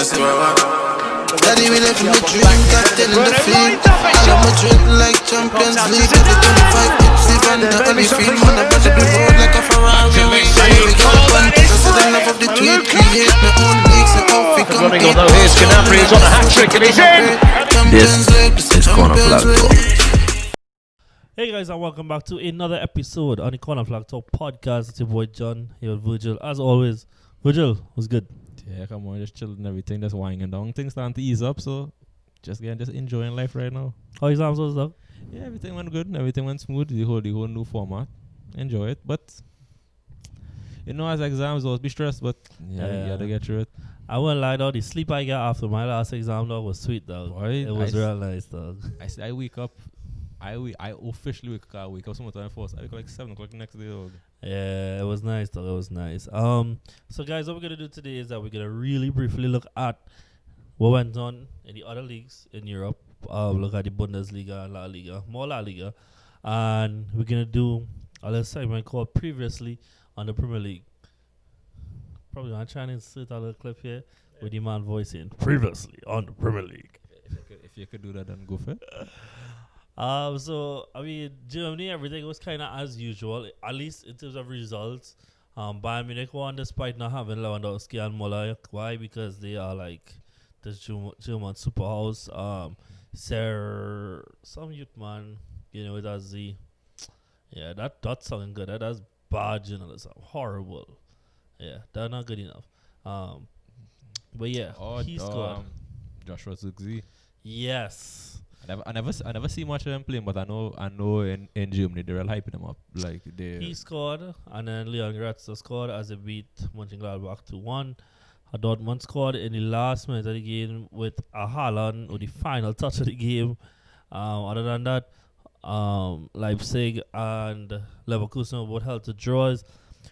Daddy, we left my dream captain in the field. I'm a drink like Champions League. Every 25 hits, even the only field. Man, I better be road like a Ferrari. We got a contest, I said I love of the tweet. Create my own leagues and off we compete. Running although here's Canapri, he's on a hat-trick and he's in! This is Corner Flag Talk. Hey guys, and welcome back to another episode on the Corner Flag Talk podcast. It's your boy John, here with Virgil. As always, Virgil, what's good? Yeah, come on, just chilling and everything, just winding down. Things starting to ease up, so just enjoying life right now. How exams was stuff? Yeah, everything went good, everything went smooth. The whole new format, enjoy it. But you know, as exams, always be stressed, but yeah, you gotta get through it. I won't lie though, the sleep I got after my last exam dog was sweet dog. Boy, it was real nice dog. I wake up. I officially wake up sometime first. I wake up like 7 o'clock the next day. Dog. Yeah, it was nice though. It was nice. So guys, what we're gonna do today is that we're gonna really briefly look at what went on in the other leagues in Europe. Look at the Bundesliga and La Liga, more La Liga, and we're gonna do a little segment called "Previously on the Premier League." Probably I'm trying to insert a little clip here with the man voicing "Previously on the Premier League." If you could do that, then go for it. So I mean, Germany, everything was kind of as usual, at least in terms of results. Bayern Munich won despite not having Lewandowski and Muller. Why? Because they are like this German superhouse. Some youth man, you know, it has the that's something good. That's bad journalism, horrible. Yeah, they're not good enough. But yeah, he scored. Joshua Zirkzee. Yes. I never see much of him playing, but I know in Germany they're really hyping him up. Like he scored, and then Leon Goretzka scored as they beat Mönchengladbach 2-1. Dortmund scored in the last minute of the game with a Haaland with the final touch of the game. Other than that, Leipzig and Leverkusen both held to draws.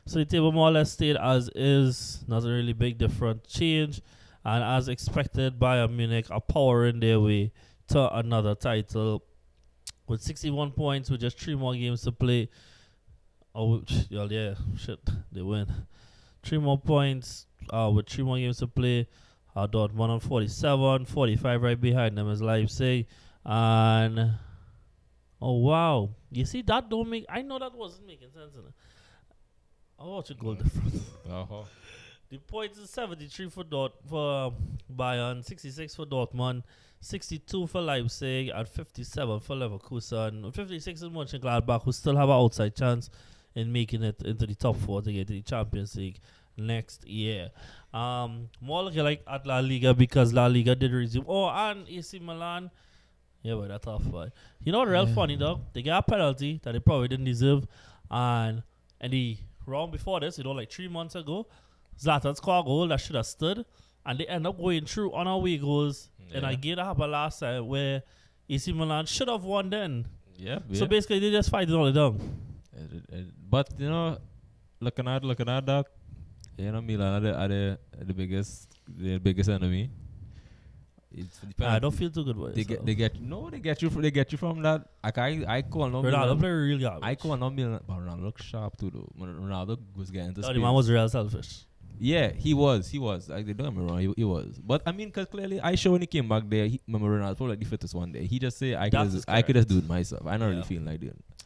So the table more or less stayed as is. Not a really big different change. And as expected, Bayern Munich are powering their way to another title with 61 points with just 3 more games to play. They win. 3 more points with 3 more games to play. Dortmund on 47, 45 right behind them is Leipzig. And oh wow, you see that don't make. I know that wasn't making sense. I'll watch a goal difference. The points is 73 for Bayern, 66 for Dortmund, 62 for Leipzig, and 57 for Leverkusen. 56 in Mönchengladbach, who still have an outside chance in making it into the top 4 to get to the Champions League next year. More looking like at La Liga because La Liga did resume. Oh, and AC Milan. Yeah, but that's tough. But you know what real funny, though? They got a penalty that they probably didn't deserve. And the round before this, like 3 months ago, Zlatan scored a goal that should have stood, and they end up going through on away goals in a game that happened last time where AC Milan should have won then. Yeah. So basically, they just fight it all down. But you know, looking at that, you know, Milan are the biggest enemy. I don't feel too good about it. They get you from that. Like I call no Ronaldo play real garbage. I call no Milan, but Ronaldo look sharp too though. Ronaldo was getting to the man was real selfish. Yeah, he was. Like, they don't get me wrong, he was. But I mean, because clearly, I sure when he came back there, remember Ronaldo probably like the fittest one day. He just say, I could just do it myself. I don't really feel like doing it.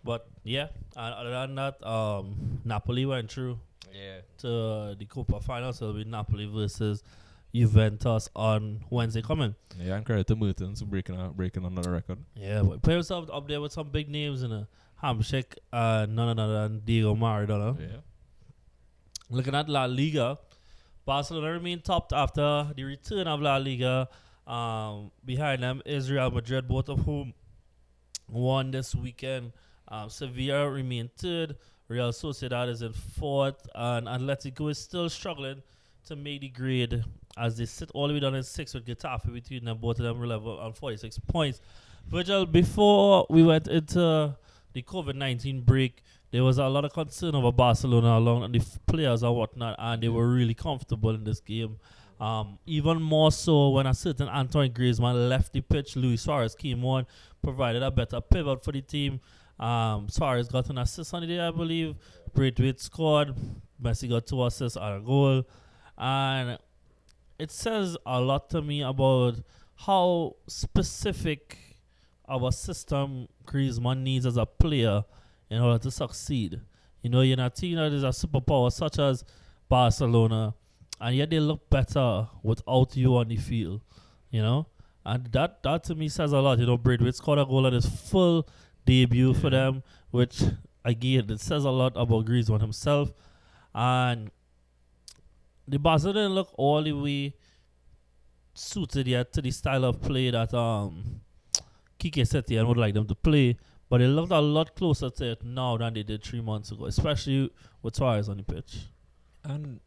But yeah, and other than that, Napoli went through to the Copa final. So it'll be Napoli versus Juventus on Wednesday coming. Yeah, and credit to Mertens for breaking another record. Yeah, but put yourself up there with some big names in a Hamsik, none other than Diego Maradona. Yeah. Looking at La Liga, Barcelona remain topped after the return of La Liga. Behind them is Real Madrid, both of whom won this weekend. Sevilla remain third. Real Sociedad is in fourth. And Atletico is still struggling to make the grade as they sit all the way down in 6th with Getafe between them. Both of them level on 46 points. Virgil, before we went into the COVID-19 break, there was a lot of concern over Barcelona along the players and whatnot, and they were really comfortable in this game. Even more so when a certain Antoine Griezmann left the pitch, Luis Suarez came on, provided a better pivot for the team. Suarez got an assist on the day, I believe. Braithwaite scored. Messi got 2 assists and a goal. And it says a lot to me about how specific our system Griezmann needs as a player in order to succeed. You know, you're in a team that is a superpower such as Barcelona, and yet they look better without you on the field. You know, and that to me says a lot. You know, Braithwaite scored a goal at his full debut for them, which again it says a lot about Griezmann himself. And the Barcelona didn't look all the way suited yet to the style of play that Kike Setien would like them to play, but they looked a lot closer to it now than they did 3 months ago, especially with Suarez on the pitch. And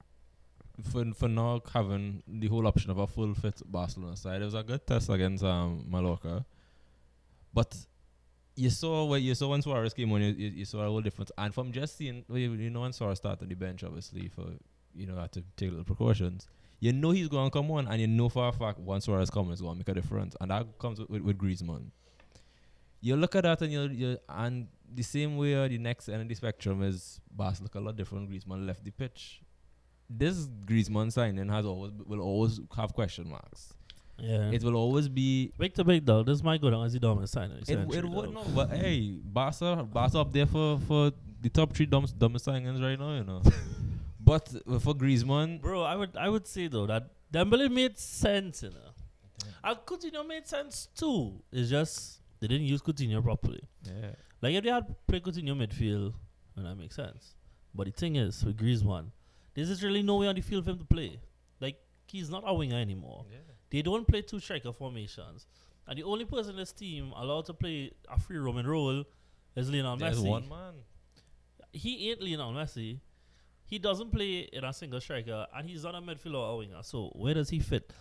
for now having the whole option of a full fit Barcelona side, it was a good test against Mallorca. But you saw when Suarez came on, you saw a whole difference. And from just seeing, you know, when Suarez started on the bench, obviously for had to take little precautions. You know he's going to come on, and you know for a fact once Suarez comes, it's going to make a difference. And that comes with Griezmann. You look at that, and and the same way the next end of the spectrum is Barca look a lot different. Griezmann left the pitch. This Griezmann signing will always have question marks. Yeah, it will always be big to big though. This might go down as the dumbest signing. It would not, but hey, Barca up there for the top 3 dumbest signings right now, you know. But for Griezmann, bro, I would say though that Dembele made sense, you know. And Coutinho made sense too. It's just they didn't use Coutinho properly. Yeah. Like if they had played Coutinho midfield, then that makes sense. But the thing is, with Griezmann, there's just really no way on the field for him to play. Like he's not a winger anymore. Yeah. They don't play 2 striker formations, and the only person in this team allowed to play a free roaming role is Lionel Messi. There's one man. He ain't Lionel Messi. He doesn't play in a single striker, and he's not a midfielder or a winger. So where does he fit?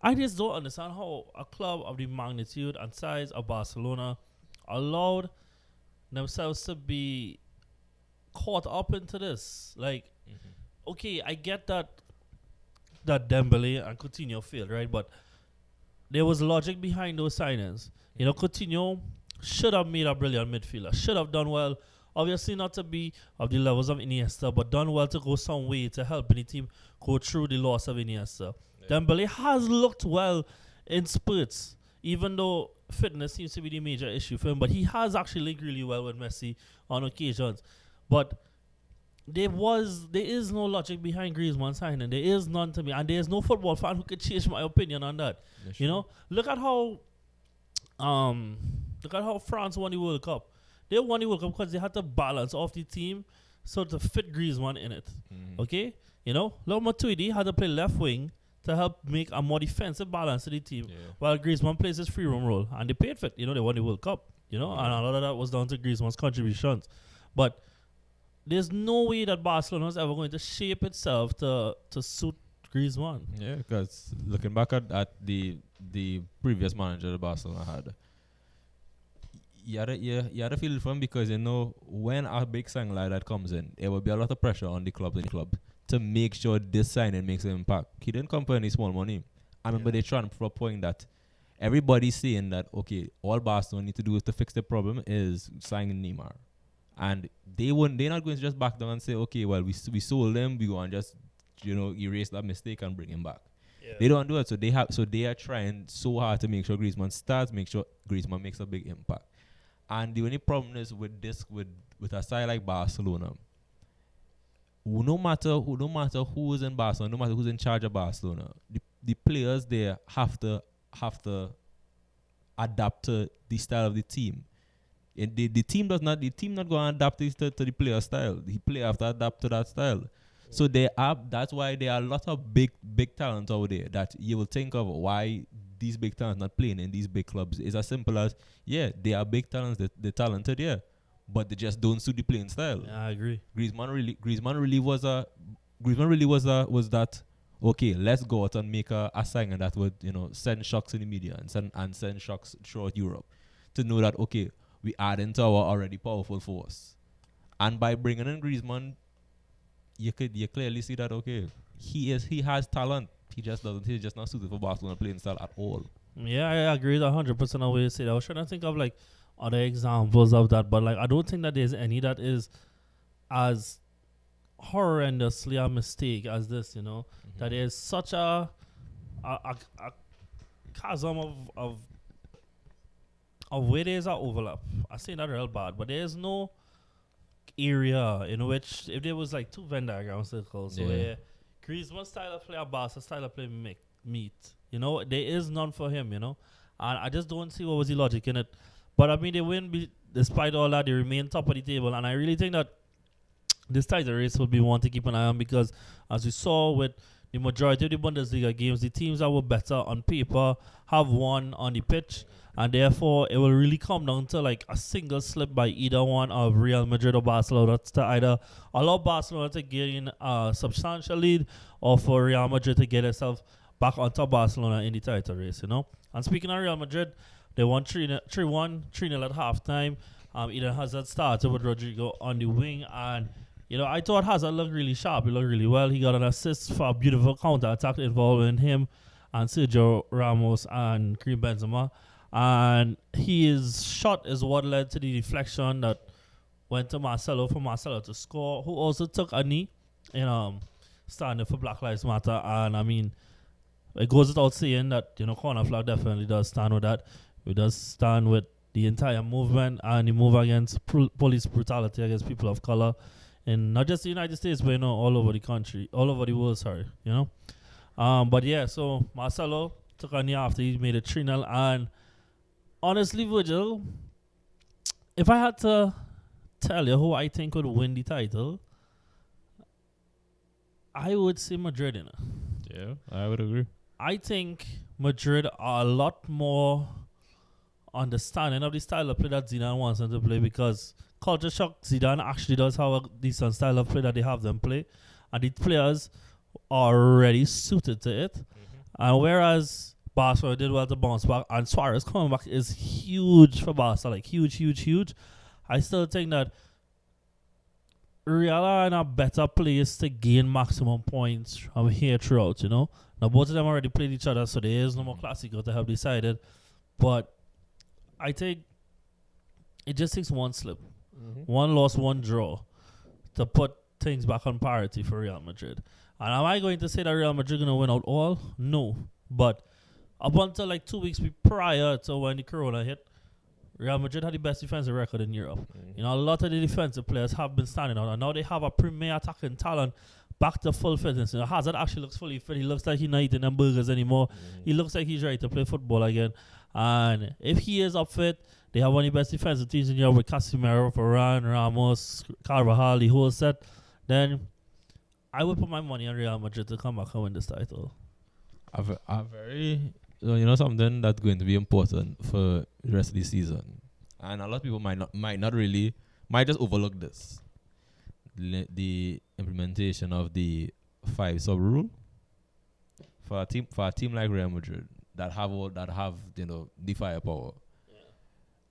I just don't understand how a club of the magnitude and size of Barcelona allowed themselves to be caught up into this. Like, okay, I get that Dembele and Coutinho failed, right? But there was logic behind those signings. You know, Coutinho should have made a brilliant midfielder, should have done well. Obviously not to be of the levels of Iniesta, but done well to go some way to help any team go through the loss of Iniesta. Yeah. Dembele has looked well in spurts, even though fitness seems to be the major issue for him. But he has actually linked really well with Messi on occasions. But there is no logic behind Griezmann signing. There is none to me. And there is no football fan who could change my opinion on that. Yes, you know? Look at how France won the World Cup. They won the World Cup because they had to balance off the team so to fit Griezmann in it. Okay? You know, Matuidi had to play left wing to help make a more defensive balance to the team, while Griezmann plays his free roam role. And they paid for it. You know, they won the World Cup. You know, and a lot of that was down to Griezmann's contributions. But there's no way that Barcelona is ever going to shape itself to suit Griezmann. Yeah, because looking back at the previous manager that Barcelona had, you had to feel it for him, because you know when a big signing like that comes in, there will be a lot of pressure on the club to make sure this signing makes an impact. He didn't come for any small money. I remember they trying to point that everybody's saying that okay, all Barcelona need to do is to fix the problem is signing Neymar, and they're not going to just back down and say okay, well we sold them, we go and just erase that mistake and bring him back. Yeah. They don't do it, so they are trying so hard to make sure Griezmann starts, make sure Griezmann makes a big impact. And the only problem is with a side like Barcelona, no matter who is in Barcelona, no matter who's in charge of Barcelona, the players there have to adapt to the style of the team. And the team not going to adapt to the player style. The player have to adapt to that style. So that's why there are a lot of big talents out there that you will think of why these big talents not playing in these big clubs. It's as simple as, they are big talents, they're talented, but they just don't suit the playing style. Yeah, I agree. Griezmann really was that, okay, let's go out and make a signing that would, send shocks in the media and send shocks throughout Europe to know that, okay, we add into our already powerful force. And by bringing in Griezmann, you clearly see that, okay, he has talent. He's just not suited for Barcelona playing style at all. Yeah, I agree 100% on what you said. I was trying to think of like other examples of that, but like I don't think that there's any that is as horrendously a mistake as this, That is such a a chasm of where there's an overlap. I say that real bad, but there's no area in which if there was like two Venn diagram circles where Griezmann style of play and Barca style of play meet, there is none for him, and I just don't see what was the logic in it. But I mean, they win despite all that. They remain top of the table, and I really think that this title race will be one to keep an eye on because, as we saw with the majority of the Bundesliga games, the teams that were better on paper have won on the pitch, and therefore it will really come down to like a single slip by either one of Real Madrid or Barcelona to either allow Barcelona to gain a substantial lead or for Real Madrid to get itself back on top of Barcelona in the title race, And speaking of Real Madrid, they won 3-1, 3-0 at halftime. Eden Hazard started with Rodrigo on the wing, and I thought Hazard looked really sharp. He looked really well. He got an assist for a beautiful counter-attack involving him and Sergio Ramos and Karim Benzema. And his shot is what led to the deflection that went to Marcelo for Marcelo to score, who also took a knee in standing for Black Lives Matter. And, I mean, it goes without saying that, Corner Flag definitely does stand with that. It does stand with the entire movement and the move against police brutality against people of color. In not just the United States, but all over the country, all over the world. But yeah, so Marcelo took a knee after he made it 3-0, and honestly, Virgil, if I had to tell you who I think would win the title, I would say Madrid. Yeah, I would agree. I think Madrid are a lot more understanding of the style of play that Zidane wants them to play because culture shock Zidane actually does have a decent style of play that they have them play, and the players are already suited to it. And whereas Barcelona did well to bounce back, and Suarez coming back is huge for Barca, like huge. I still think that Real are in a better place to gain maximum points from here throughout, Now both of them already played each other, so there is no more Clasico to have decided. But I think it just takes one slip. One loss, one draw to put things back on parity for Real Madrid. And am I going to say that Real Madrid going to win out all? No. But up until like 2 weeks prior to when the corona hit, Real Madrid had the best defensive record in Europe. A lot of the defensive players have been standing out, and now they have a premier attacking talent back to full fitness. Hazard actually looks fully fit. He looks like he's not eating them burgers anymore. He looks like he's ready to play football again. And if he is up fit, they have one of the best defensive teams in Europe with Casemiro, Varane, Ramos, Carvajal, the whole set. Then I would put my money on Real Madrid to come back and win this title. A very, something that's going to be important for the rest of the season, and a lot of people might just overlook this. The implementation of the 5 sub rule for a team like Real Madrid that have the firepower.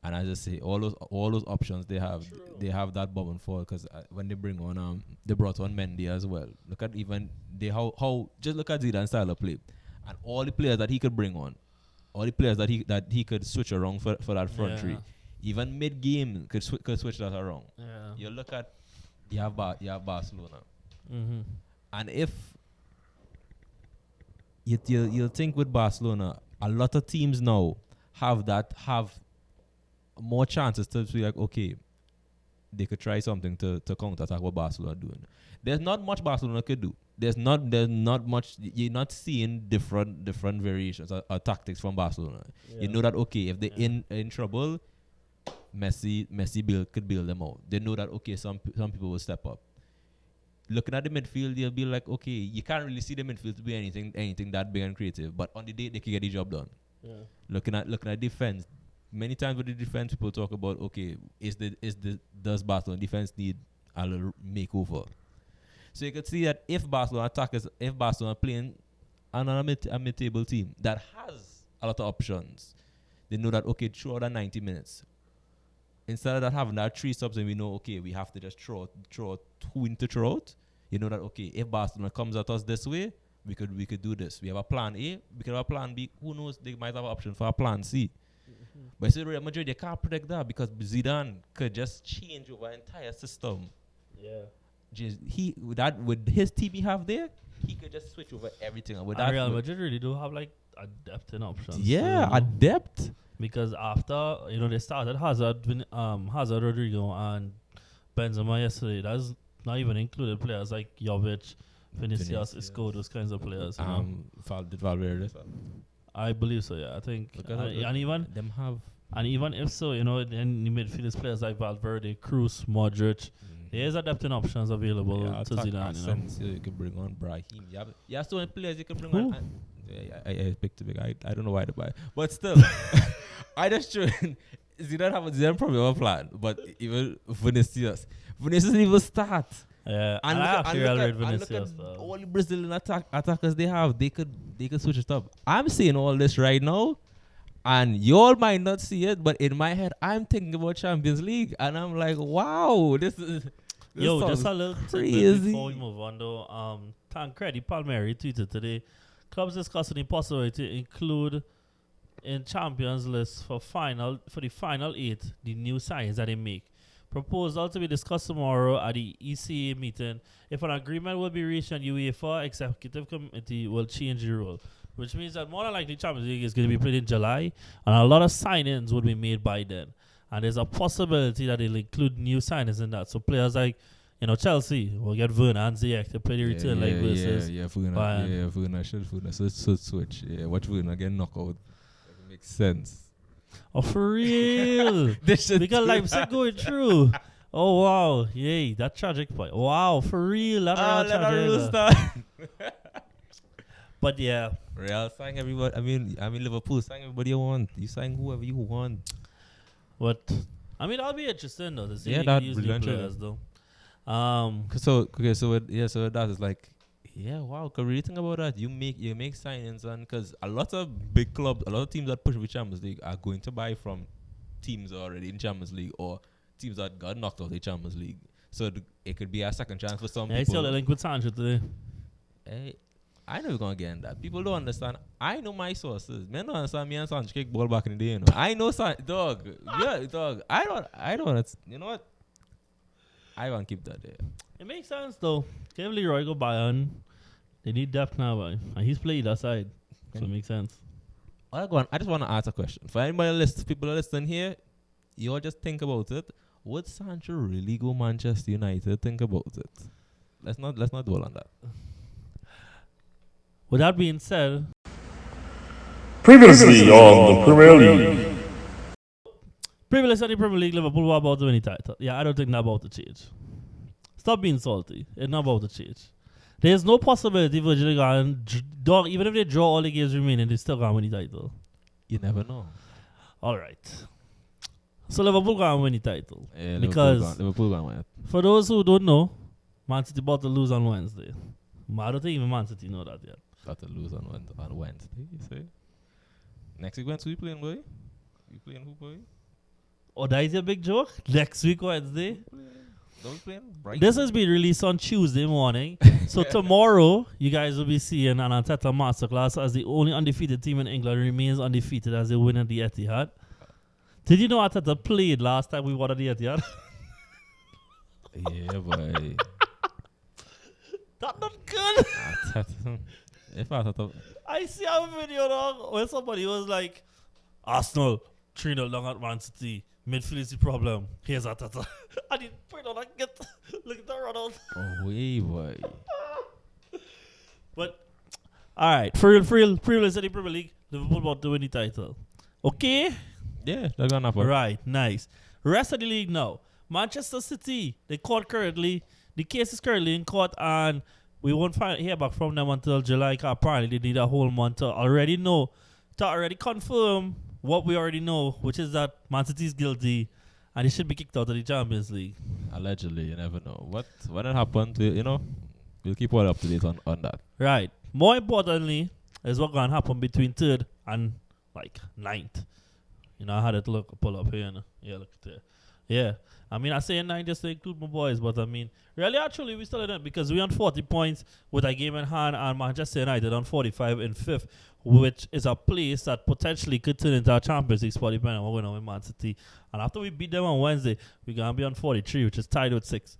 And I just say all those options they have. True. They have that bubble for because when they bring on they brought on Mendy as well. Look at even how just look at Zidane's style of play and all the players that he could bring on, all the players that he could switch around for that front three. Even mid game could switch that around. Yeah. You look at you have Barcelona, and if you'll think with Barcelona, a lot of teams now have more chances to be like, okay, they could try something to counter-attack what Barcelona are doing. There's not much Barcelona could do. There's not much. You're not seeing different variations or tactics from Barcelona. Yeah. You know that, okay, if they're in trouble, Messi could bail them out. They know that, okay, some people will step up. Looking at the midfield, they'll be like, okay, you can't really see the midfield to be anything that big and creative, but on the day they can get the job done. Yeah. Looking at defense. Many times with the defense, people talk about, okay, does Barcelona defense need a little makeover? So you can see that if Barcelona playing on a mid-table team that has a lot of options, they know that, okay, throughout that 90 minutes, instead of that having that 3 subs and we know, okay, we have to just throw two into throw out, you know that, okay, if Barcelona comes at us this way, we could do this. We have a plan A, we could have a plan B. Who knows, they might have an option for a plan C. But see, Real Madrid, you can't predict that because Zidane could just change over entire system. Yeah. With his team he have there, he could just switch over everything. And with And that, Real Madrid really do have like a depth in options. yeah, you a know? depth. Because after they started Hazard, Hazard, Rodrigo, and Benzema yesterday. That's not even included players like Jovic, Vinicius, Isco, those kinds of players. You know? Did Valverde? I believe so. Yeah, I think, and even them have. And even if so, in the midfielders players like Valverde, Cruz, Modric, there's a depth in options available to Zidane. You can bring on Brahim. Yeah, so many players you can bring on. I picked too big. I don't know why to buy, but still, I just shouldn't. Zidane probably have a plan, but even Vinicius didn't even start. Yeah, and look at all the Brazilian attackers they have. They could switch it up. I'm saying all this right now. And you all might not see it, but in my head, I'm thinking about Champions League, and I'm like, "Wow, this just a little crazy." Before we move on, though, Tancredi Palmieri tweeted today: clubs discussing the possibility to include in Champions list for the final 8 the new signs that they make. Proposal to be discussed tomorrow at the ECA meeting. If an agreement will be reached, and UEFA Executive Committee will change the rule. Which means that more than likely Champions League is going to be played in July, and a lot of sign-ins will be made by then. And there's a possibility that they'll include new signings in that. So players like, Chelsea will get Werner and Ziyech to play the return leg versus Bayern. Werner should switch. Yeah, watch Werner get knocked out. That makes sense. Oh, for real? Because Leipzig going through. Oh, wow. Yay, that tragic point. Wow, for real. But yeah. Real sign everybody. I mean Liverpool sign everybody you want. You sign whoever you want. But that'll be interesting though to see these new players though. So that is like, yeah, wow. Cause really think about that. You make signings, and because a lot of big clubs, a lot of teams that push for Champions League are going to buy from teams already in Champions League or teams that got knocked out of the Champions League. So it could be a second chance for some people. I saw the link with Sancho today. Hey. I know we're gonna get in that. People don't understand. I know my sources. Men don't understand me and Sancho kick ball back in the day. I know dog. Yeah, dog. I don't. You know what? I want to keep that there. It makes sense though. Kevin Leroy go Bayern. They need depth now, boy. And he's played that side, so it makes sense. I just want to ask a question for anybody people listening here. You all just think about it. Would Sancho really go Manchester United? Think about it. Let's not dwell on that. With that being said, previously on the Premier League. Previously on the Premier League, Liverpool were about to win the title. Yeah, I don't think that's about to change. Stop being salty. It's not about to change. There's no possibility Virgil dog. Even if they draw all the games remaining, they still gonna win the title. You never know. All right. So Liverpool gonna win the title. Yeah, because Liverpool gonna win. For those who don't know, Man City about to lose on Wednesday. I don't think even Man City know that yet. About to lose on Wednesday, you say? Next week, Wednesday, we playing, boy? You playing who, boy? Oh, that is your big joke? Next week, Wednesday? Don't we playing? Right. This has been released on Tuesday morning. So tomorrow, you guys will be seeing an Arteta masterclass as the only undefeated team in England remains undefeated as they win at the Etihad. Did you know Arteta played last time we won at the Etihad? Yeah, boy. That's not good. I see a video dog where somebody was like, Arsenal 3-0 down at Man City. Midfield is the problem. Here's Arteta. And he put on that get. Look at that run out. Oh, way, boy. But, alright. For real, previous in the Premier League, Liverpool about to win the title. Okay? Yeah, that's gonna happen. Right, nice. Rest of the league now. Manchester City, the case is currently in court, and we won't hear back from them until July. Apparently, they need a whole month to already confirm what we already know, which is that Man City is guilty, and they should be kicked out of the Champions League. Allegedly, you never know. When it happens, we'll keep all up to date on that. Right. More importantly, is what's going to happen between 3rd and 9th. I had it pull up here. Yeah, look at that. Yeah. I say 9 just to include my boys, but really actually we still in it because we on 40 points with a game in hand, and Manchester United on 45 in 5th, which is a place that potentially could turn into a Champions League spot depending on what we're going to win Man City. And after we beat them on Wednesday, we're going to be on 43, which is tied with 6.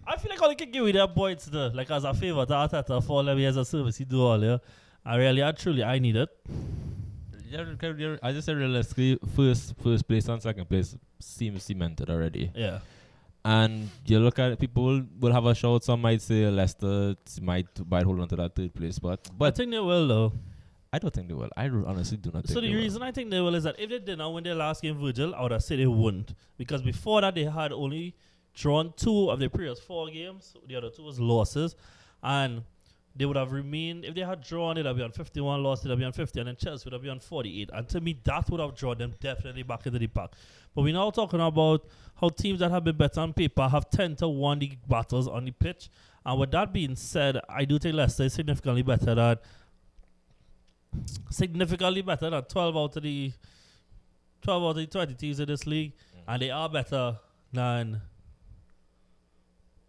I feel like I can give you that points though, like as a favor to Arteta for all as a service he do all yeah. I really, I need it. I just said realistically, first place and second place seems cemented already. Yeah. And you look at it, people will have a shout. Some might say Leicester might hold on to that third place spot. I But think they will though. I don't think they will. I honestly do not think So they the will. reason I think they will is that if they did not win their last game, Virgil, I would have said they wouldn't. Because before that, they had only drawn 2 of their previous 4 games. The other 2 was losses. And they would have remained, if they had drawn, they'd have been on 51 losses, they'd have been on 50, and then Chelsea would have been on 48. And to me, that would have drawn them definitely back into the pack. But we're now talking about how teams that have been better on paper have tend to won the battles on the pitch. And with that being said, I do think Leicester is significantly better than 12 out of the 20 teams in this league, and they are better than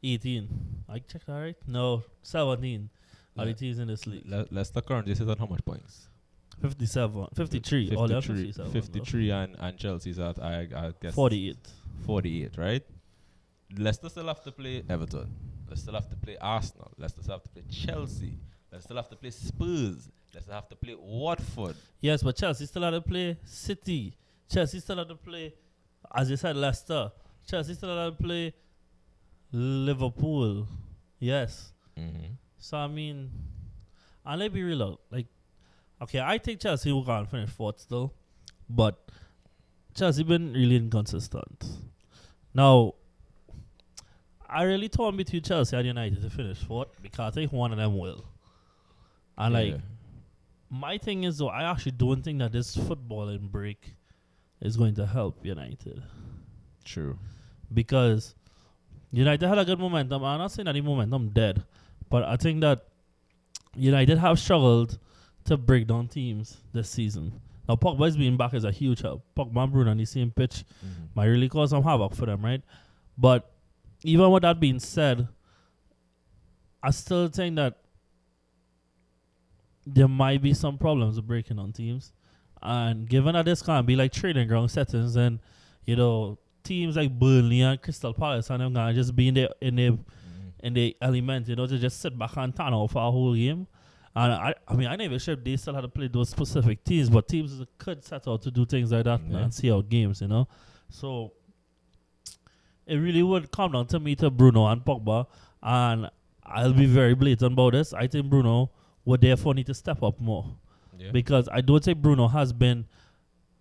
18. I checked that right? No, 17 are the teams in this league. Leicester currently sit on how much points? 53. 57, 53 and Chelsea's at, I guess, 48. 48, right? Leicester still have to play Everton. Leicester still have to play Arsenal. Leicester still have to play Chelsea. Leicester still have to play Spurs. Leicester have to play Watford. Yes, but Chelsea still have to play City. Chelsea still have to play, as you said, Leicester. Chelsea still have to play Liverpool. Yes. Mm-hmm. So, I mean, and let's be real, like, okay, I think Chelsea will go and finish 4th still, but Chelsea been really inconsistent. Now, I really torn between Chelsea and United to finish 4th because I think one of them will. And, like, my thing is, though, I actually don't think that this footballing break is going to help United. True. Because United had a good momentum. I'm not saying that the momentum dead, but I think that United have struggled to break down teams this season. Now, Pogba's being back is a huge help. Pogba and Bruno on the same pitch might really cause some havoc for them, right? But even with that being said, I still think that there might be some problems with breaking on teams. And given that this can't be like training ground settings and, you know, teams like Burnley and Crystal Palace and them gonna just be in the element, you know, to just sit back and turn out for a whole game. And I mean, I never sure if they still had to play those specific teams, but teams could set out to do things like that and see out games, you know. So it really would come down to me to Bruno and Pogba, and I'll be very blatant about this. I think Bruno would therefore need to step up more. Yeah. Because I don't think Bruno has been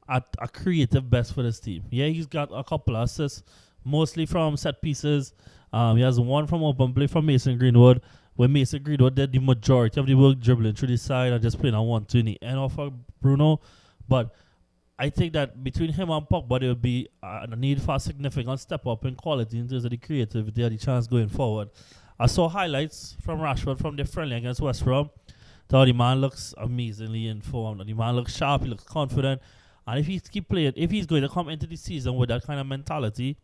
at a creative best for this team. Yeah, he's got a couple of assists, mostly from set pieces. He has one from open play from Mason Greenwood, where Mason Greenwood did the majority of the work dribbling through the side and just playing on 1-2 in the end of Bruno. But I think that between him and Pogba, there will be a need for a significant step up in quality in terms of the creativity and the chance going forward. I saw highlights from Rashford from the friendly against West Brom. The man looks amazingly informed. The man looks sharp. He looks confident. And if he keep playing, if he's going to come into the season with that kind of mentality,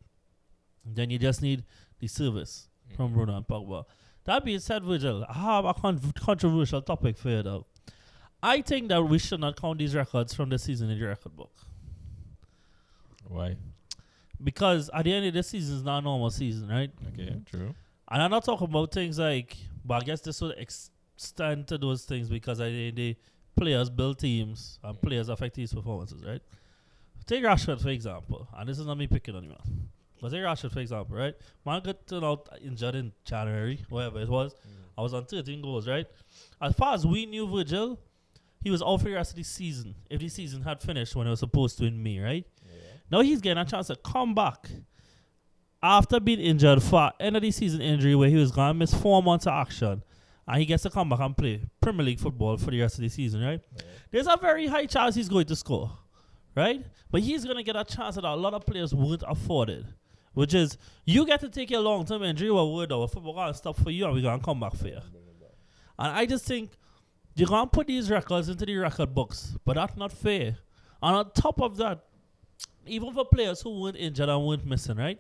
then you just need the service from Bruno and Pogba. That being said, Virgil, I have a controversial topic for you, though. I think that we should not count these records from the season in the record book. Why? Because at the end of the season is not a normal season, right? Okay, true. And I'm not talking about things like, but I guess this would extend to those things because the players build teams and players affect these performances, right? Take Rashford, for example, and this is not me picking on you, man. But take Rashford, for example, right? Man got turned out injured in January, whatever it was. I was on 13 goals, right? As far as we knew, Virgil, he was out for the rest of the season if the season had finished when it was supposed to in May, right? Yeah. Now he's getting a chance to come back after being injured for end of the season injury where he was going to miss 4 months of action, and he gets to come back and play Premier League football for the rest of the season, right? Yeah. There's a very high chance he's going to score, right? But he's going to get a chance that a lot of players won't afford it, which is you get to take your long-term injury or football going to stop for you and we're going to come back for you. And I just think you're going to put these records into the record books, but that's not fair. And on top of that, even for players who weren't injured and weren't missing, right?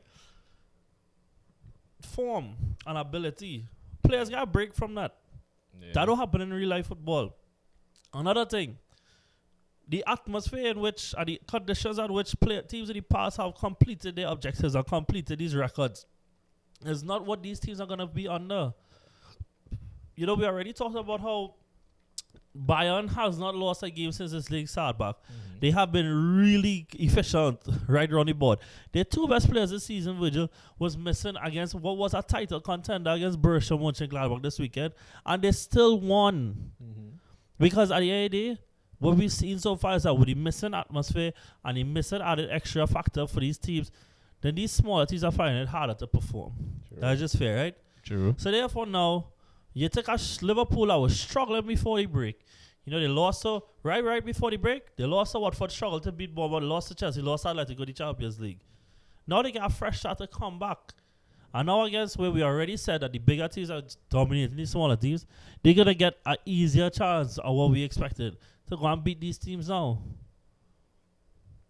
Form and ability. Players got to break from that. Yeah. That don't happen in real life football. Another thing, the atmosphere in which and the conditions at which teams in the past have completed their objectives and completed these records is not what these teams are gonna be under. You know, we already talked about how Bayern has not lost a game since this league started back. They have been really efficient right around the board. Their two best players this season, Virgil, was missing against what was a title contender against Borussia Mönchengladbach this weekend, and they still won. Because at the end of the day, what we've seen so far is that with the missing atmosphere and the missing added extra factor for these teams, then these smaller teams are finding it harder to perform. That's just fair, right? True. So therefore now, you take a Liverpool that was struggling before the break. You know, they lost to, right before the break, they lost to Watford, struggled to beat Bournemouth, lost to Chelsea, lost to Atletico, the Champions League. Now they get a fresh start to come back. And now against where we already said that the bigger teams are dominating the smaller teams, they're going to get an easier chance of what we expected to go and beat these teams now.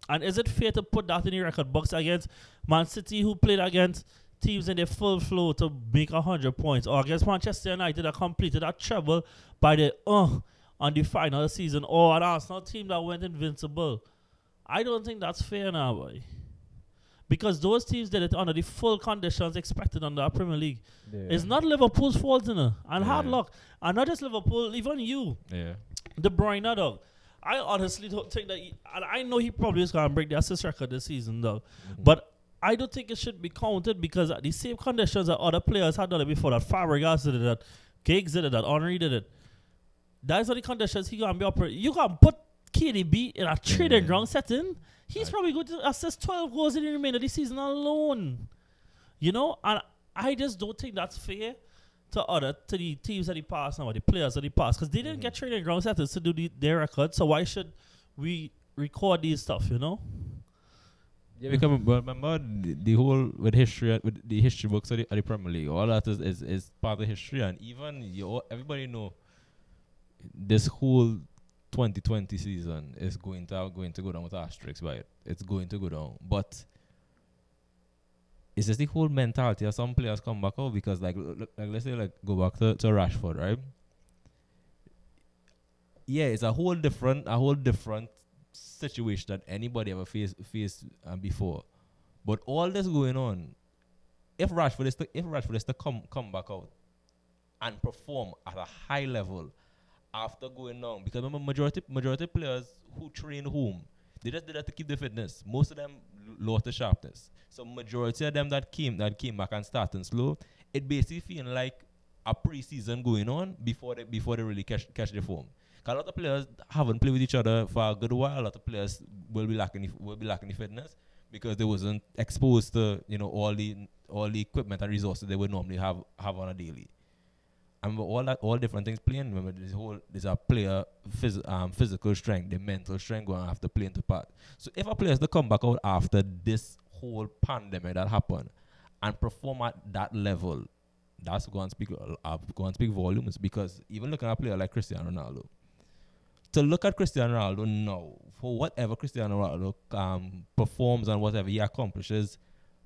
And is it fair to put that in the record books against Man City, who played against teams in their full flow to make 100 points, or against Manchester United that completed that treble by the on the final season, or an Arsenal team that went invincible? I don't think that's fair now, boy. Because those teams did it under the full conditions expected under our Premier League. Yeah. It's not Liverpool's fault, you know, and hard luck. And not just Liverpool, even you. Yeah. De Bruyne, dog. I honestly don't think that and I know he probably is going to break the assist record this season, though. But I don't think it should be counted because the same conditions that other players had done it before, that Fabregas did it, that Giggs did it, that Henry did it. That's the conditions he going to be operating. You can put KDB in a training ground setting. He's probably going to assist 12 goals in the remainder of the season alone. You know? And I just don't think that's fair to the teams that he passed now, or the players that he passed, because they didn't get training ground settings to do their record. So why should we record these stuff, you know? Yeah, because remember the whole with the history books of the Premier League, all that is part of history, and even everybody know this whole 2020 season is going to go down with asterisks by it. It's going to go down, but it's just the whole mentality of some players come back out because like let's say like go back to Rashford, right? Yeah, it's a whole different situation that anybody ever faced before. But all this going on, if Rashford is to come back out and perform at a high level after going down, because remember majority players who train home, they just did that to keep the fitness. Most of them lost the sharpness. So majority of them that came back and starting slow, it basically feeling like a pre-season going on before they really catch the form. A lot of players haven't played with each other for a good while. A lot of players will be lacking the fitness because they wasn't exposed to all the equipment and resources they would normally have on a daily. And all different things playing. Remember, there's a player physical strength, the mental strength going to have to play into part. So if a player is to come back out after this whole pandemic that happened and perform at that level, that's going to speak volumes. Because even looking at a player like Cristiano Ronaldo, to look at Cristiano Ronaldo now, for whatever Cristiano Ronaldo performs and whatever he accomplishes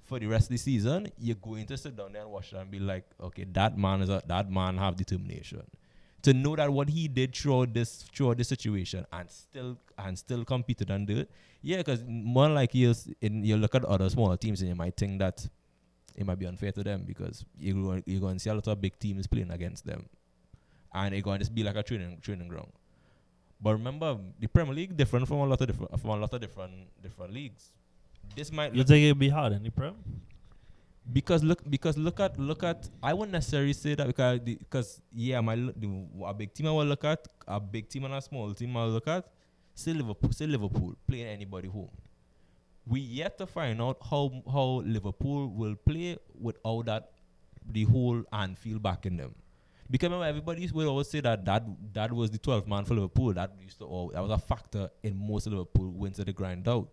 for the rest of the season, you're going to sit down there and watch it and be like, okay, that man have determination. To know that what he did throughout this situation and still competed and do it, yeah, because more like you look at other smaller teams and you might think that it might be unfair to them because you're going to see a lot of big teams playing against them, and it's going to be like a training ground. But remember, the Premier League different from a lot of different leagues. This might You think it'd be hard in the Prem? because look at I wouldn't necessarily say that because a big team I will look at, a big team and a small team I will look at, say Liverpool playing anybody home. We yet to find out how Liverpool will play without the whole Anfield backing them. Because remember, everybody will always say that was the 12th man for Liverpool. That was a factor in most of Liverpool wins of the grind out.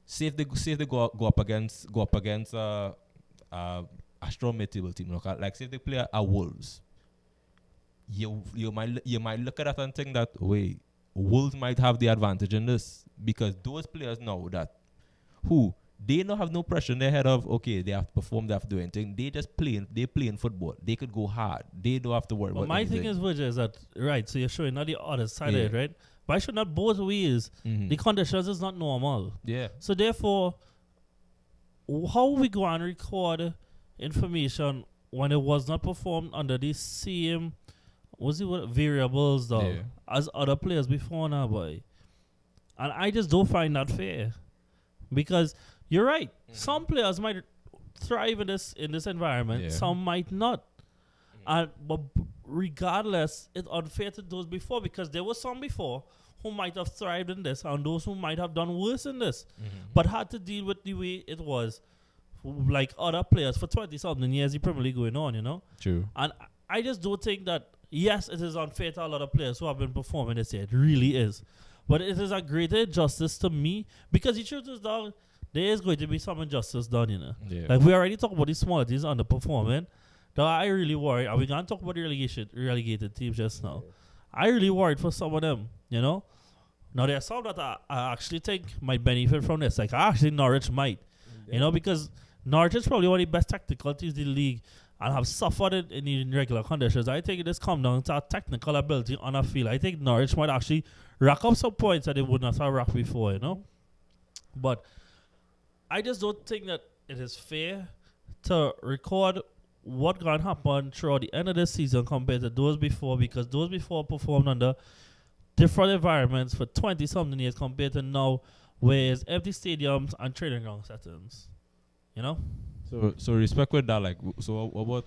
Say if they go up against a strong mid-table team, like say if they play a Wolves, you might look at that and think that Wolves might have the advantage in this because those players know that they don't have no pressure in their head of they have to perform, they have to do anything. They just playing football. They could go hard. They don't have to worry about anything. My thing is that right, so you're showing not the other side of it, right? But I should not both ways. The conditions is not normal. Yeah. So therefore, how we go and record information when it was not performed under the same variables though Yeah. as other players before now, boy. And I just don't find that fair. Because you're right. Some players might thrive in this environment, Yeah. some might not. And but regardless, it's unfair to those before because there were some before who might have thrived in this and those who might have done worse in this, but had to deal with the way it was, like other players for 20-something years, the Premier League going on, you know? True. And I just don't think that, yes, it is unfair to a lot of players who have been performing this year. It really is. But it is a greater injustice to me because the truth is, dog, there is going to be some injustice done, you know? Yeah. Like, we already talked about the smaller teams underperforming. Dog, I really worry. And we going to talk about the relegated teams just now. I really worried for some of them, you know? Now, there are some that I actually think might benefit from this. Like, actually, Norwich might, you know, because Norwich is probably one of the best tactical teams in the league and have suffered it in the regular conditions. I think it just come down to our technical ability on a field. I think Norwich might actually rack up some points that they would not have racked before, you know? But I just don't think that it is fair to record what going to happen throughout the end of the season compared to those before, because those before performed under different environments for 20-something years compared to now, where it's empty stadiums and training ground settings. You know? So respect with that, like, so what about,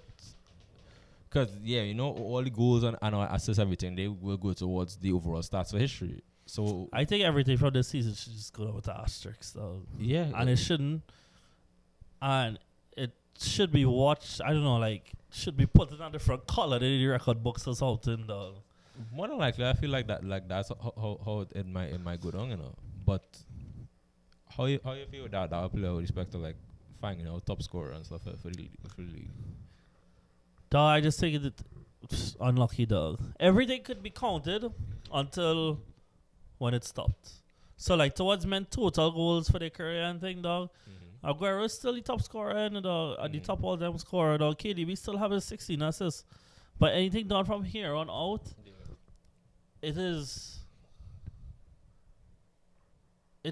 because, yeah, you know, all the goals and assists, everything, they will go towards the overall stats for history. So I think everything from this season should just go down with asterisks, though. yeah. And it shouldn't. And it should be watched, I don't know, like, should be put in a different color than the record books or something, though. More than likely, I feel like that's how it might go down, you know. But how you feel that player with respect to like finding out top scorer and stuff for the league? Dog, I just think it's unlucky, dog. Everything could be counted until when it stopped. So like towards men total goals for their career and thing, dog. Aguero is still the top scorer and the top all-time scorer, dog. KDB still having 16 assists. But anything done from here on out, it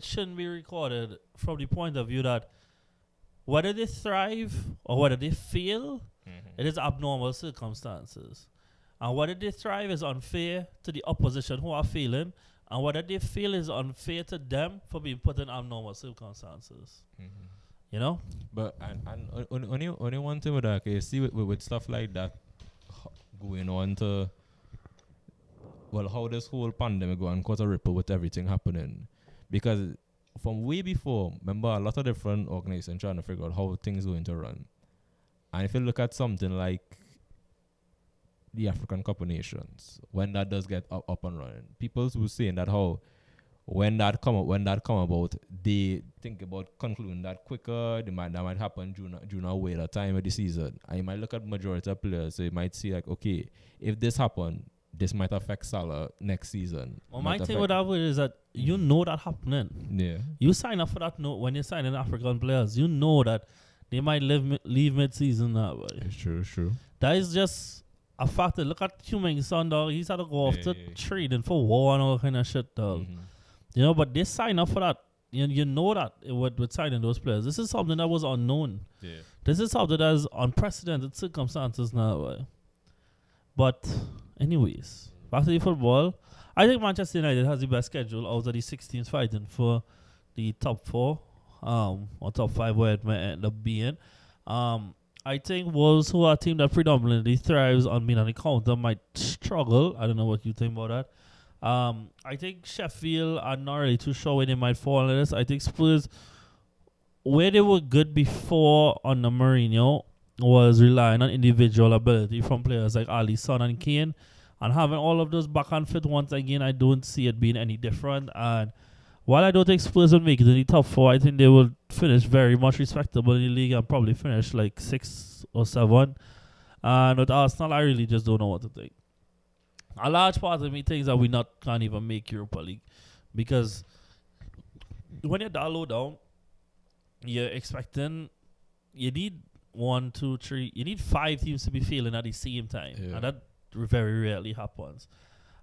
shouldn't be recorded from the point of view that whether they thrive or whether they fail, it is abnormal circumstances. And whether they thrive is unfair to the opposition who are failing, and whether they fail is unfair to them for being put in abnormal circumstances. You know? But and only one thing with that, okay, see with stuff like that going on to, well, how this whole pandemic go and cause a ripple with everything happening. Because from way before, remember, a lot of different organizations trying to figure out how things going to run. And if you look at something like the African Cup of Nations, when that does get up and running, people who saying that how when that come about, they think about concluding that quicker. That might happen during a later time of the season. And you might look at majority of players, so you might see like, okay, if this happen, this might affect Salah next season. Well, my thing with that is that you know that happening. Yeah. You sign up for that note when you're signing African players. You know that they might leave mid-season that way. It's true. That is just a fact. Look at Huming Son, dog. He's had to go off to training for war and all kind of shit, dog. You know, but they sign up for that. You know that with signing those players. This is something that was unknown. Yeah. This is something that is unprecedented circumstances now. But anyways, back to the football. I think Manchester United has the best schedule out of the 6 teams fighting for the top 4, or top 5, where it might end up being. I think Wolves, who are a team that predominantly thrives on being on the counter, might struggle. I don't know what you think about that. I think Sheffield are not really too sure where they might fall in this. I think Spurs, where they were good before under Mourinho, was relying on individual ability from players like Alisson and Kane. And having all of those back and fit once again, I don't see it being any different. And while I don't think Spurs will make it in the top 4, I think they will finish very much respectable in the league and probably finish like 6 or 7. And with Arsenal, I really just don't know what to think. A large part of me thinks that we can't even make Europa League, because when you're that low down, you're expecting, you need 1, 2, 3, you need 5 teams to be failing at the same time, and that very rarely happens.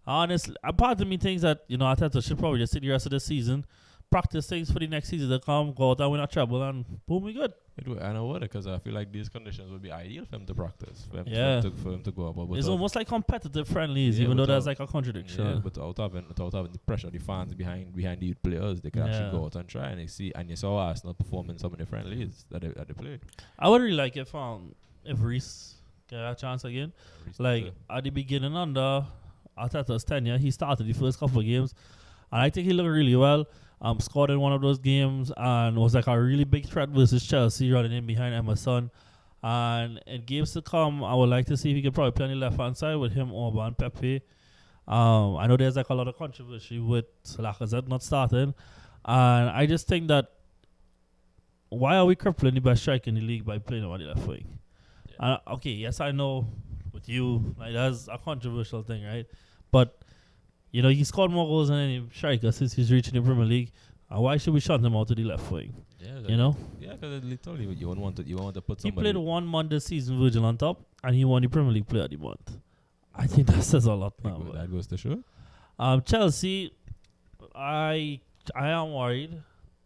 Honestly, a part of me thinks that Arteta should probably just sit the rest of the season, practice things for the next season to come, go out and win a treble, and boom, we good. It would, I know what, because I feel like these conditions would be ideal for him to practice, for him, Yeah. for him to go up. But It's almost like competitive friendlies, Yeah, even though without- there's like a contradiction. yeah, but without having the pressure of the fans behind the youth players, they can Yeah. actually go out and try, and they see, and you saw Arsenal performing some of the friendlies that they played. I would really like if Reece get a chance again. Like at the beginning under Arteta's tenure, he started the first couple of games, and I think he looked really well. Scored in one of those games and was like a really big threat versus Chelsea, running in behind Emerson. And in games to come, I would like to see if he could probably play on the left hand side with him, Orban, and Pepe. I know there's like a lot of controversy with Lacazette not starting, and I just think that why are we crippling the best striker in the league by playing him on the left wing? Okay, yes, I know with you, like that's a controversial thing, right? But you know, he scored more goals than any striker since he's reaching the Premier League. Why should we shut him out to the left wing? Yeah, You know, yeah, because literally you won't want to put he somebody. played 1 month this season, Virgil on top, and he won the Premier League Player of the Month. I think that says a lot now. That goes to show. Chelsea, I am worried.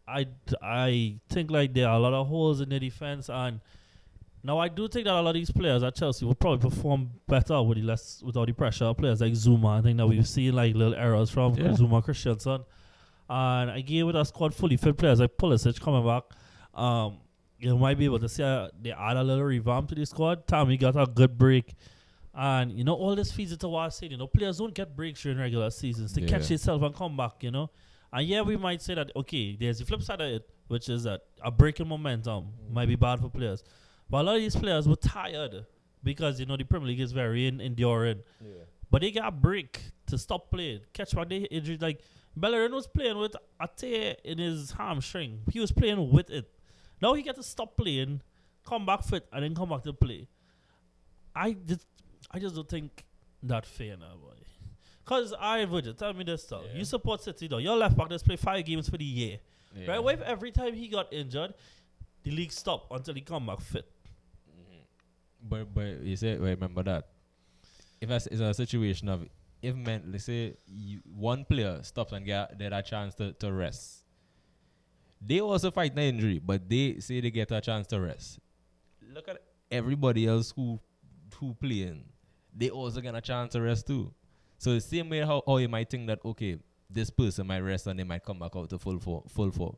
I think like there are a lot of holes in the defense, and now I do think that a lot of these players at Chelsea will probably perform better with without the pressure. Players like Zuma, I think that we've seen like little errors from Zuma Christensen, and again with a squad fully fit players like Pulisic coming back, you might be able to see they add a little revamp to the squad. Tammy got a good break. And, you know, all this feeds into what I said. You know, players don't get breaks during regular seasons. They catch themselves and come back, you know. And yeah, we might say that, okay, there's the flip side of it, which is that a break in momentum might be bad for players. But a lot of these players were tired because, you know, the Premier League is very enduring. Yeah. But they got a break to stop playing. Catch back their injuries. Like, Bellerin was playing with a tear in his hamstring. He was playing with it. Now he got to stop playing, come back fit, and then come back to play. I just don't think that fair now, boy. Because Virgil, tell me this stuff. You support City, though. Your left back just play 5 games for the year. Yeah. Right? What if every time he got injured, the league stopped until he come back fit? But you say, remember that. If it's a situation of, let's say, one player stops and get a chance to rest. They also fight an injury, but they say they get a chance to rest. Look at everybody else who playing. They also get a chance to rest too. So the same way how you might think that, okay, this person might rest and they might come back out to full form.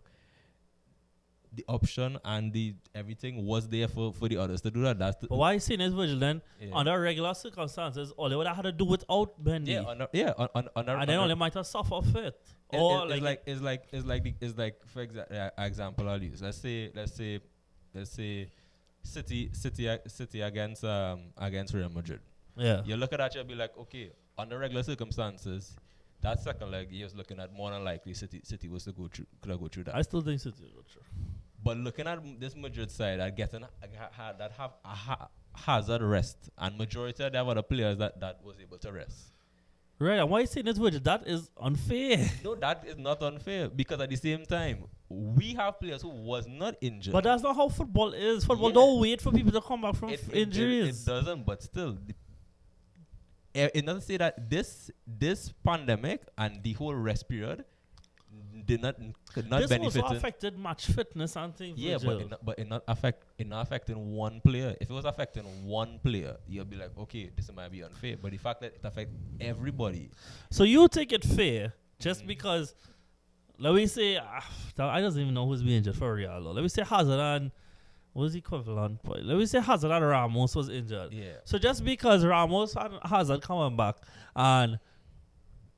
The option and the everything was there for the others to do that. But why you saying this, Virgil, then? Under regular circumstances, all they would have had to do without Bendy. And then all they might have suffered fit. It's like for example, I'll use. Let's say City against Real Madrid. Yeah. You look at that, you'll be like, okay, under regular circumstances, that second leg, you're looking at more than likely City was to go through that. I still think City will go through. But looking at this Madrid side, that have a hazard rest, and majority of them are the players that was able to rest. Right, and why are you saying this, Virgil? That is unfair. No, that is not unfair, because at the same time, we have players who was not injured. But that's not how football is. Football don't wait for people to come back from injuries. It doesn't, but still. It doesn't say that this pandemic and the whole rest period did not this benefit. also affected match fitness and things. Yeah, but it not affecting one player. If it was affecting one player, you'll be like, okay, this might be unfair. But the fact that it affects everybody. So you take it fair just because, let me say, I don't even know who's being injured for real. Let me say Hazard and what's the equivalent point? Let me say Hazard and Ramos was injured. Yeah. So just because Ramos and Hazard coming back and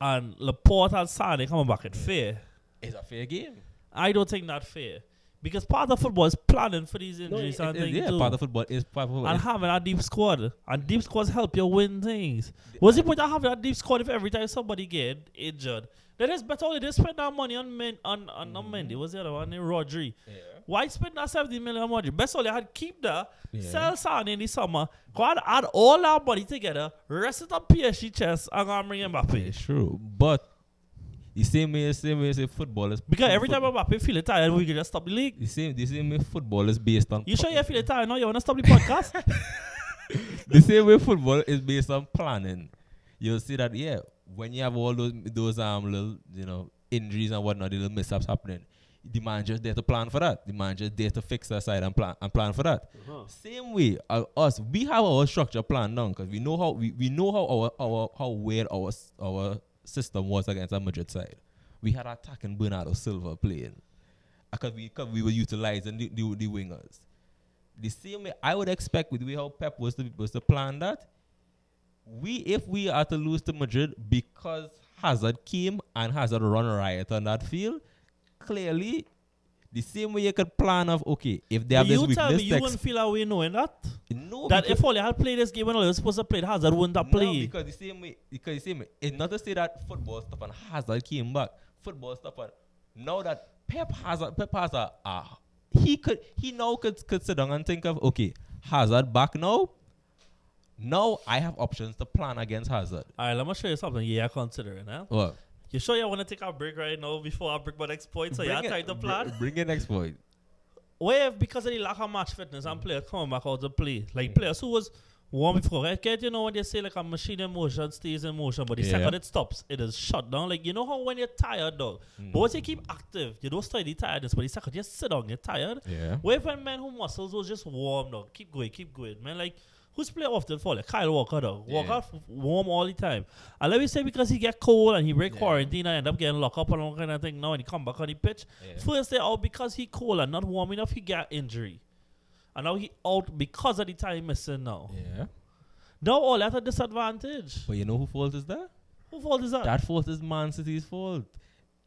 Laporte and Sané coming back, it's fair. It's a fair game. I don't think that's fair. Because part of football is planning for these injuries and things too. Part of football is part of football. And having a deep squad. And deep squads help you win things. What's the point of having a deep squad if every time somebody get injured? Then it's better only they spend that money on Mendy. What's the other one? Rodri. Yeah. Why spend that 70 million on Rodri? Best only had keep that, sell Sané in the summer, go and add all that money together, rest it on PSG chest, and go and bring Mbappe. It's true. But the same way say football is... Because every time Mbappe feel tired, we can just stop the league. The same way football is based on... You sure you feel tired now? You want to stop the podcast? The same way football is based on planning. You'll see that, when you have all those little, injuries and whatnot, the little mishaps happening. The manager's there to plan for that. The manager's there to fix their side and plan for that. Same way, us, we have our structure planned down because we know how how weird our system was against a Madrid side. We had attacking Bernardo Silva playing because we were utilizing the wingers. The same way I would expect with the way how Pep was to plan that. If we are to lose to Madrid because Hazard came and Hazard run riot on that field, clearly, the same way you could plan of, okay, if they have this weakness... You tell me you wouldn't feel that way knowing that? No. That if all you had played this game and all you were supposed to play, Hazard wouldn't have played. No, because the same way, it's not to say that football stuff and Hazard came back. Football stuff and... Now that Pep has he now could sit down and think of, okay, Hazard back now. Now I have options to plan against Hazard. All right, let me show you something you're considering. What? You sure you want to take a break right now before I bring my next point? So you're trying to plan? Bring your next point. Where because of the lack of match fitness and players coming back out to play. Like players who was warm before, right? Get, you know when they say like a machine in motion stays in motion, but the second it stops, it is shut down. Like, you know how when you're tired though, but once you keep active, you don't study tiredness, but the second you sit down, you're tired. Yeah. Where when men who muscles was just warm though, keep going. Man, like who's play often for like Kyle Walker though? Walker warm all the time. And let me say because he get cold and he break quarantine and end up getting locked up and all kind of thing now and he come back on the pitch. First day out because he cold and not warm enough, he get injury. And now he out because of the time missing now. Yeah. Now all that a disadvantage. But you know who fault is that? Who fault is that? That fault is Man City's fault.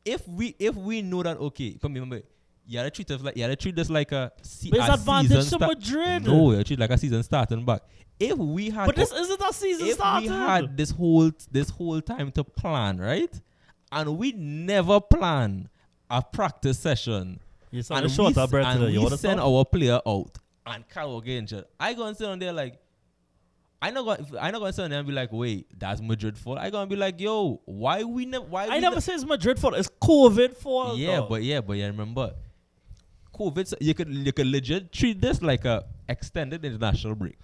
If we know that, okay, come remember, you gotta treat this like a but it's advantage to Madrid. No, you treat it like a season starting back. If we had, but this isn't a season starting. If we had this whole time to plan, right, and we never plan a practice session, and we send our player out and Carlo get injured, I gonna sit on there like. I not gonna sit there and be like, wait, that's Madrid fault. I gonna be like, yo, why we never? I never say it's Madrid fault. It's COVID fault. But you remember, COVID. So you could legit treat this like a extended international break.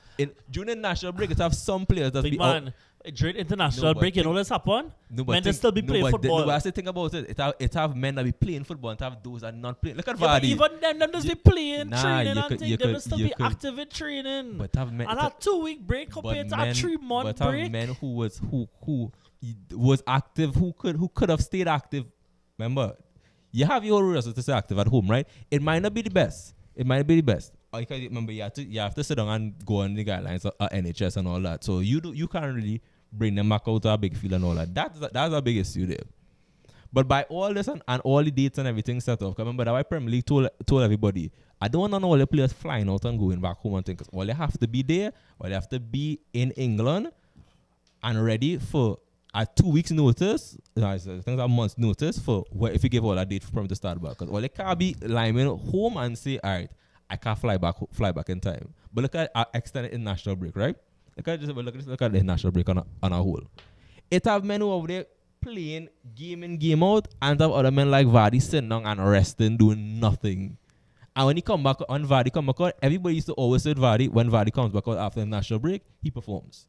During the national break, it have some players that be out. During international break, you know what's happen? Men just still be playing football. But I say think about it. It have men that be playing football and have those that not playing. Look at Vardy. Even them just be playing, training and things. They will still be active in training. But have men, and a 2-week break compared to a 3-month break. But have men who was active, who could have stayed active. Remember, you have your rules to stay active at home, right? It might not be the best. Or remember, you have to sit down and go on the guidelines of NHS and all that. So you can't really bring them back out to a big field and all that. That's a big issue there. But by all this and all the dates and everything set up, remember that why Premier League told everybody, I don't want all the players flying out and going back home and things. All they have to be there, or they have to be in England and ready for a 2 weeks notice. I think a month's notice for if you give all that date for them to start back. Because all they can't be lying home and say, all right, I can't fly back in time. But look at our extended international break, right? Look at the international break on a whole. It have men who over there playing game in, game out, and have other men like Vardy sitting down and resting, doing nothing. And when Vardy come back out, everybody used to always say Vardy, when Vardy comes back out after the national break, he performs.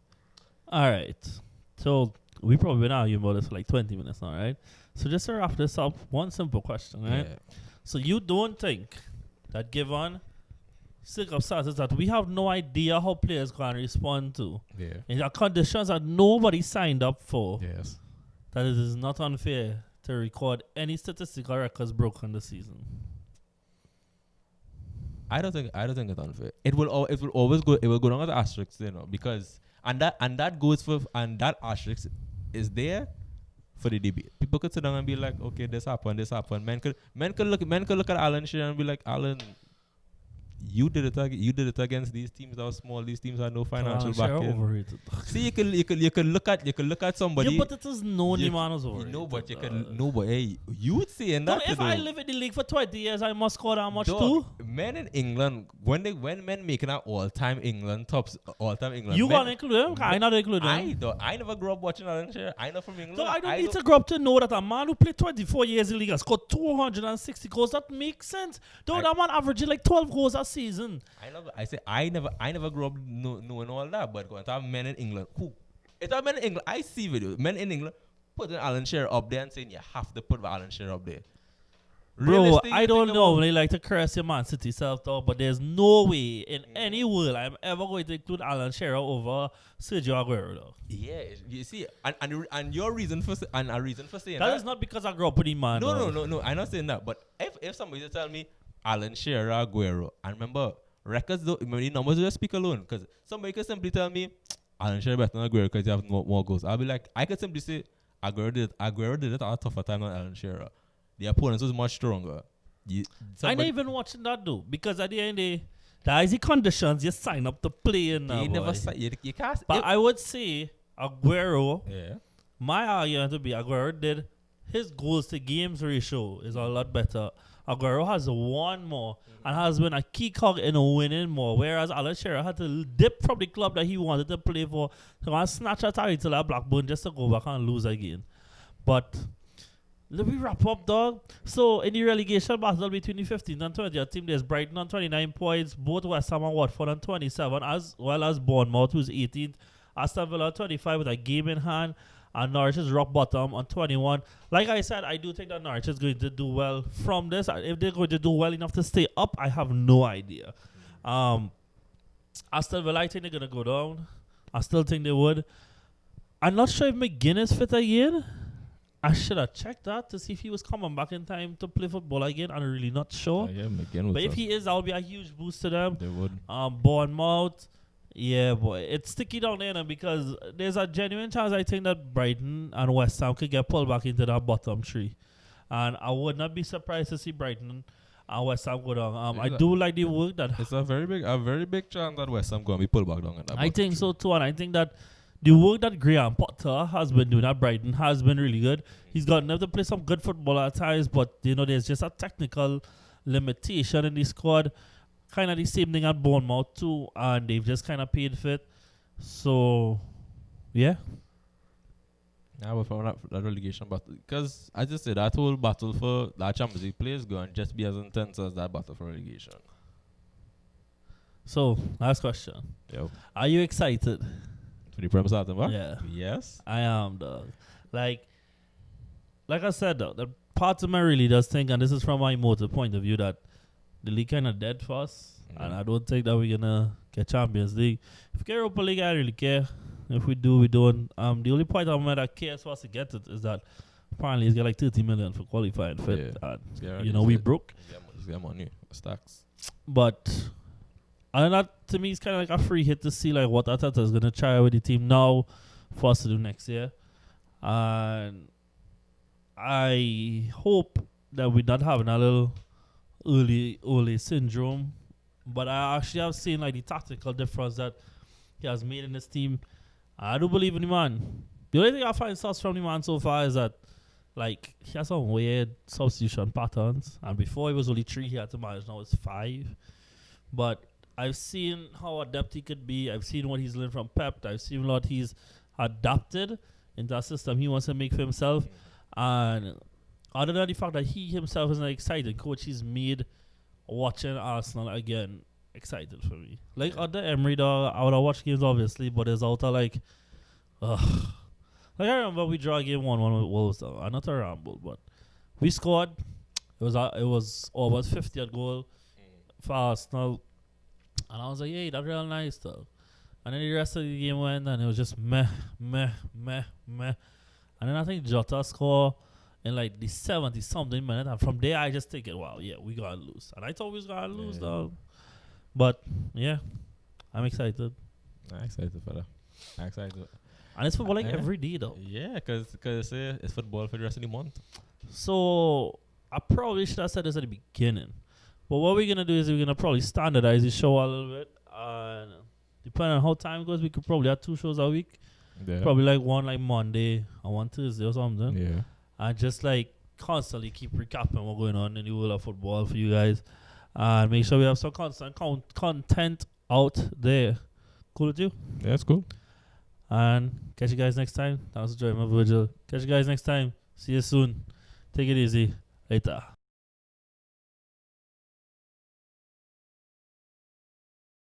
All right. So we probably been arguing about this for like 20 minutes now, right? So just to wrap this up, one simple question, right? Yeah. So you don't think that given circumstances that we have no idea how players can respond to, in the conditions that nobody signed up for, that it is not unfair to record any statistical records broken this season? I don't think it's unfair. It will always go. It will go down as an asterisk, because that asterisk is there for the debate. People could sit down and be like, okay, this happened. Men could look at Alan Shearer and be like, Alan, you did it against these teams that are small. These teams have no financial backing. See, you can look at somebody. Yeah, but it is known the man is overrated. But hey, you saying that? If I live in the league for 20 years, I must score that much too. Men in England, when men making an all-time England. You gonna include them? I not include them. I never grew up watching Alan Shearer. I know from England. So I don't need to grow up to know that a man who played 24 years in the league has scored 260 goals. That makes sense. That man averaging like 12 goals a season. I never grew up knowing all that, but going to have men in England I see videos, men in England putting Alan Shearer up there and saying you have to put Alan Shearer up there. Bro, Realistically, I don't think know about- when they like to curse your Man City self though, but there's no way in any world I'm ever going to include Alan Shearer over Sergio Aguero though. Yeah, you see, and your reason for and a reason for saying That is not because I grew up with him, man. No. I'm not saying that. But if somebody tell me Alan Shearer, Aguero, and remember records, though, the numbers will just speak alone. Because somebody could simply tell me Alan Shearer better than Aguero because you have more goals. I'll be like, I could simply say Aguero did it at a tougher time than Alan Shearer. The opponent was much stronger. I ain't even watching that though, because at the end of the day, the easy conditions you sign up to play in now. You never say you can't. But I would say Aguero. Yeah. My argument would be Aguero did his goals to games ratio is a lot better. Aguero has won more and has been a key cog in winning more, whereas Alan Shearer had to dip from the club that he wanted to play for to go and snatch a title at Blackburn just to go back and lose again. But let me wrap up, dog. So, in the relegation battle between the 15th and 20th team, there's Brighton on 29 points, both West Ham and Watford on 27, as well as Bournemouth, who's 18th, Aston Villa on 25 with a game in hand, and Norwich is rock bottom on 21. Like I said, I do think that Norwich is going to do well from this. If they're going to do well enough to stay up, I have no idea. Aston Villa, I think they're going to go down. I still think they would. I'm not sure if McGinn is fit again. I should have checked that to see if he was coming back in time to play football again. I'm really not sure. Yeah, McGinn was But if up. he is, that'll be a huge boost to them. They would. Bournemouth, yeah, boy, it's sticky down there now because there's a genuine chance I think that Brighton and West Ham could get pulled back into that bottom three. And I would not be surprised to see Brighton and West Ham go down. I do like the work that... It's a very big chance that West Ham going to be pulled back down. In that I think so too, and I think that the work that Graham Potter has been doing at Brighton has been really good. He's gotten them to play some good football at times, but there's just a technical limitation in the squad. Kind of the same thing at Bournemouth too, and they've just kind of paid for it. So, yeah. Yeah, but from that relegation battle, because I just said that whole battle for that Champions League play is going to just be as intense as that battle for relegation. So, last question. Yo, Are you excited? for the Premier starting back? Yeah. Yes. I am, dog. Like I said, though, the part of me really does think, and this is from my motive point of view, that the league kind of dead for us, and I don't think that we're gonna get Champions League. If we get Europa League, I don't really care. If we do, we don't. The only point I'm that cares for us to get it is that apparently he's got like 30 million for qualifying fit, and we broke. He's got money, stacks. But and that to me is kind of like a free hit to see like what Arteta is gonna try with the team now for us to do next year, and I hope that we're not having a little early syndrome. But I actually have seen like the tactical difference that he has made in this team. I do believe in the man. The only thing I find sus from the man so far is that like he has some weird substitution patterns, and before it was only 3 he had to manage, now it's 5. But I've seen how adept he could be. I've seen what he's learned from Pep. I've seen what he's adapted into a system he wants to make for himself. And other than the fact that he himself is an exciting coach, he's made watching Arsenal again excited for me. Like other Emery, dog, I would have watched games obviously, but there's also like I remember we draw game 1-1 with Wolves, though. Not a ramble, but we scored. It was almost 50th goal for Arsenal, and I was like, "Hey, that's real nice, though." And then the rest of the game went, and it was just meh. And then I think Jota scored in like the 70-something minute, and from there I just think, wow, yeah, we gotta lose. And I thought we was gonna lose, though. But yeah, I'm excited. I'm excited for that. I'm excited. And it's football like every day, though. Yeah, because it's football for the rest of the month. So I probably should have said this at the beginning. But what we're gonna do is we're gonna probably standardize the show a little bit, and depending on how time goes, we could probably have 2 shows a week. Yeah. Probably like one like Monday and one Tuesday or something. Yeah. And just like constantly keep recapping what's going on in the world of football for you guys, and make sure we have some constant content out there. Cool with you? Yeah, it's cool. And catch you guys next time. That was Joy, my Virgil. Catch you guys next time. See you soon. Take it easy. Later.